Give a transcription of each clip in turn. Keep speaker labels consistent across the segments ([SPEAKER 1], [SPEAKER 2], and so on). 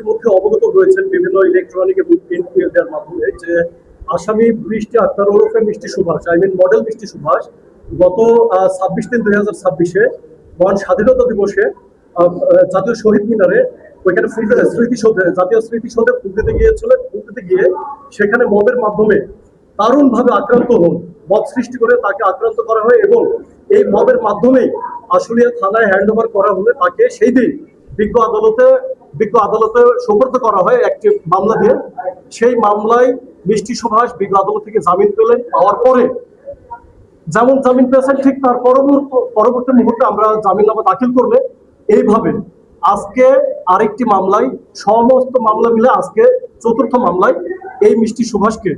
[SPEAKER 1] ইতিমধ্যে অবগত হয়েছেন বিভিন্ন ইলেকট্রনিক এবং প্রিন্ট মিডিয়ার মাধ্যমে যে আসামি বৃষ্টি আক্তার ওরফে মিষ্টি সুভাষ, মডেল মিষ্টি সুভাষ গত 26/3/2026 মহান স্বাধীনতা দিবসে জাতীয় শহীদ মিনারে ওইখানে স্মৃতিসৌধে, জাতীয় স্মৃতিসৌধে ফুল দিতে গিয়েছিলেন। ফুল দিতে গিয়ে সেখানে মবের মাধ্যমে দারুণভাবে আক্রান্ত হন, মব সৃষ্টি করে তাকে আক্রান্ত করা হয় এবং এই মবের মাধ্যমেই আশুলিয়া থানায় হ্যান্ড ওভার করা হলে তাকে সেই দিন বিজ্ঞ আদালতে সোপর্দ করা হয় একটি মামলা দিয়ে। সেই মামলায় মিষ্টি সুভাষ বিজ্ঞ আদালত থেকে জামিন পেলেন। পাওয়ার পরে যেমন জামিন পেয়েছেন ঠিক তার পরবর্তী মুহূর্তে আমরা জামিননামা দাখিল করলে এইভাবে আজকে আরেকটি মামলায়, সমস্ত মামলা মিলে আজকে চতুর্থ মামলায় এই মিষ্টি সুভাষকে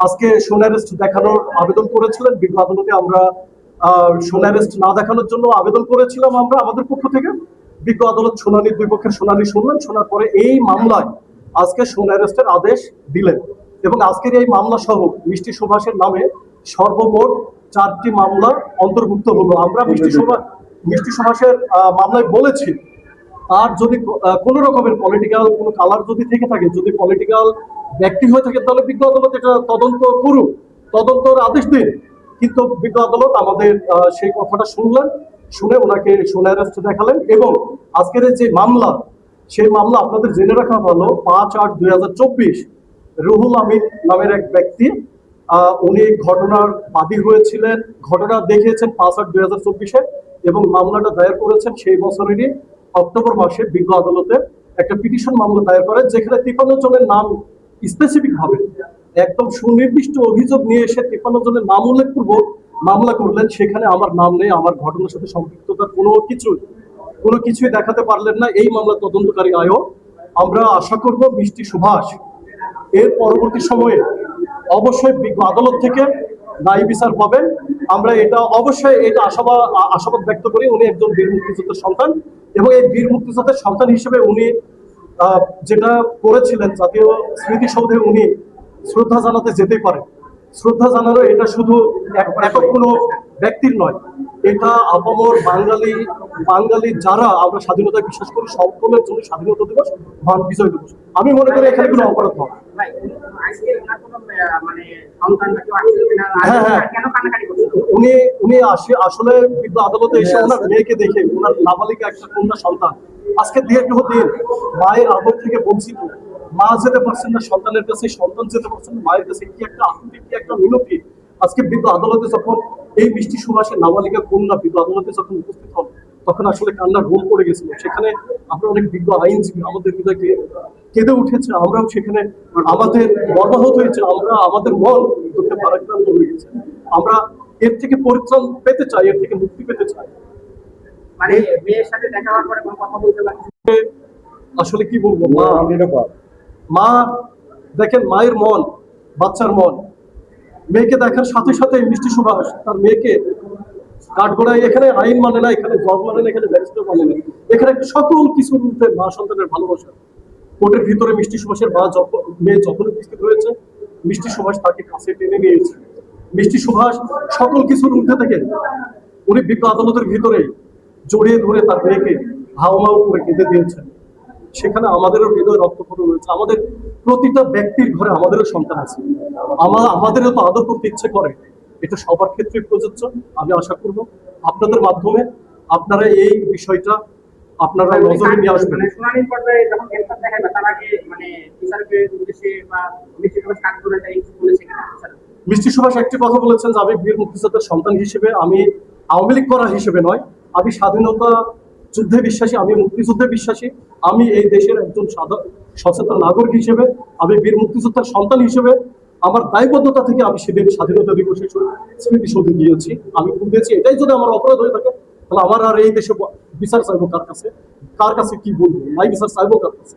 [SPEAKER 1] আজকে সোন অ্যারেস্ট দেখানোর আবেদন করেছিলেন বিজ্ঞ আদালতে। আমরা সোন অ্যারেস্ট না দেখানোর জন্য আবেদন করেছিলাম আমরা আমাদের পক্ষ থেকে। বিজ্ঞ আদালত শুনানি, দুই পক্ষের শুনানি শুনলেন। শোনার পরে এই মামলায় আজকে সোন অ্যারেস্টের আদেশ দিলেন এবং আজকের এই মামলা সহ মিষ্টি সুভাষের নামে সর্বমোট 4টি মামলা অন্তর্ভুক্ত হলো। আমরা মিষ্টি সুভাষের মামলায় বলেছি আর যদি কোনো রকমের পলিটিক্যাল কোনো কালার যদি থেকে থাকে, যদি পলিটিক্যাল ব্যক্তি হয়ে থাকে, তাহলে বিজ্ঞ আদালত এটা তদন্ত করুক, তদন্তর আদেশ দিন। কিন্তু বিজ্ঞ আদালত আমাদের সেই কথাটা শুনলেন, শুনে ওনাকে সোন অ্যারেস্ট দেখালেন এবং আজকের যে মামলা, সেই মামলা আপনাদের জেনে রাখা ভালো, 5/8/2024 রুহুল আমিন নামের এক ব্যক্তি, উনি ঘটনার বাদী হয়েছিলেন, ঘটনা দেখিয়েছেন 5/8/2024 এবং মামলাটা দায়ের করেছেন সেই বছরেরই অক্টোবর মাসে বিজ্ঞ আদালতে একটা পিটিশন মামলা দায়ের করেন, যেখানে 53 জনের নাম স্পেসিফিক ভাবে একদম সুনির্দিষ্ট অভিযোগ নিয়ে এসে 53 জনের নাম উল্লেখ পূর্বক মামলা করলেন। সেখানে আমার নাম নেই, আমার ঘটনার সাথে সম্পৃক্ততার কোনো কিছুই দেখাতে পারলেন না এই মামলা তদন্তকারী আয়োগ। আমরা আশা করব মিষ্টি সুভাষ এর পরবর্তী সময়ে অবশ্যই বিজ্ঞ আদালত থেকে ন্যায় বিচার পাবেন। আমরা অবশ্যই আশাবাদ ব্যক্ত করি। উনি একজন বীর মুক্তিযোদ্ধার সন্তান এবং এই বীর মুক্তিযোদ্ধার সন্তান হিসেবে উনি যেটা করেছিলেন, জাতীয় স্মৃতিসৌধে উনি শ্রদ্ধা জানাতে যেতেই পারে। শ্রদ্ধা জানানো এটা শুধু একক কোনো ব্যক্তির নয়, এটা আপামর বাঙালি যারা আমরা স্বাধীনতায় বিশ্বাস করি সকলের জন্য স্বাধীনতা দিবস, মহান বিজয় দিবস। আমি মনে করি এখানে কোনো অপরাধ হবে। উনি আসলে বিজ্ঞ আদালতে এসে ওনার মেয়েকে দেখে, ওনার নাবালিকা একটা কন্যা সন্তান আজকে দীর্ঘ দিন মায়ের আদর থেকে বঞ্চিত, মা যেতে পারছেন না সন্তানের কাছে, সন্তান যেতে পারছেন না মায়ের কাছে, কি একটা আকুতি, কি একটা মিনতি। আজকে বিজ্ঞ আদালতে যখন এই মিষ্টি সুভাষের নাবালিকা কন্যা বিজ্ঞ আদালতে যখন উপস্থিত হন, তখন আসলে কান্নার রোল পড়ে গেছিল। সেখানে আমরা অনেক বিজ্ঞ আইনজীবী আমাদের হৃদয়কে কেঁদে উঠেছে, আমরাও সেখানে আমাদের মর্মাহত হয়েছে, আমাদের মন দুঃখে ভারাক্রান্ত হয়ে গেছে। আমরা এর থেকে পরিত্রাণ পেতে চাই, এর থেকে মুক্তি পেতে চাই।
[SPEAKER 2] মানে মেয়ের সাথে দেখা হওয়ার পরে কোনো কথা বলতে পারছি
[SPEAKER 1] আসলে কি বলবো, মা দেখেন, মায়ের মন, বাচ্চার মন, মেয়েকে দেখার সাথে সাথে মিষ্টি সুভাষ তার মেয়েকে কাঠগড়ায়, এখানে আইন মানে না, এখানে জজ মানে না, এখানে ব্যারিস্টার মানে না, এখানে সকল কিছুর মধ্যে মা সন্তানের ভালোবাসা। কোর্টের ভিতরে মিষ্টি সুভাষের মেয়ে যখন উপস্থিত হয়েছে, মিষ্টি সুভাষ তাকে কাছে টেনে নিয়েছে। মিষ্টি সুভাষ সকল কিছুর ঊর্ধ্বে থেকে উনি বিজ্ঞ আদালতের ভিতরে জড়িয়ে ধরে তার মেয়েকে হাওমাও করে কেঁদে দিয়েছেন। সেখানে আমাদেরও হৃদয় রক্তক্ষরণ রয়েছে। আমাদের প্রতিটা ব্যক্তির ঘরে আমাদেরও সন্তান আছে, আমাদেরও তো আদর করতে ইচ্ছে করে। এটা সবার ক্ষেত্রে প্রযোজ্য। আমি আশা করব আপনাদের মাধ্যমে আপনারা এই বিষয়টা আপনারা নজরে নিয়ে আসবেন।
[SPEAKER 2] শুনানির পর্যায়ে যখন গ্রেফতার দেখাবে তার আগে মানে বিচারকের উদ্দেশ্যে বা মিষ্টি সুভাষ কাজ করে তাই বলেছে
[SPEAKER 1] মিষ্টি সুভাষ একটি কথা বলেছেন যে আমি বীর মুক্তিযোদ্ধার সন্তান হিসেবে, আমি আওয়ামী লীগ করা হিসেবে নয়, আমি স্বাধীনতা যুদ্ধে বিশ্বাসী, আমি মুক্তিযুদ্ধে বিশ্বাসী, আমি এই দেশের একজন সচেতন নাগরিক হিসেবে, আমি বীর মুক্তিযোদ্ধার সন্তান হিসেবে আমার দায়বদ্ধতা থেকে আমি সেদিন স্বাধীনতা দিবসে স্মৃতিসৌধে গিয়েছি, আমি ফুল দিয়েছি। এটাই যদি আমার অপরাধ হয়ে থাকে তাহলে আমার আর এই দেশে বিচার চাইবো কার কাছে কি বলবো, নাই বিচার চাইবো কার কাছে।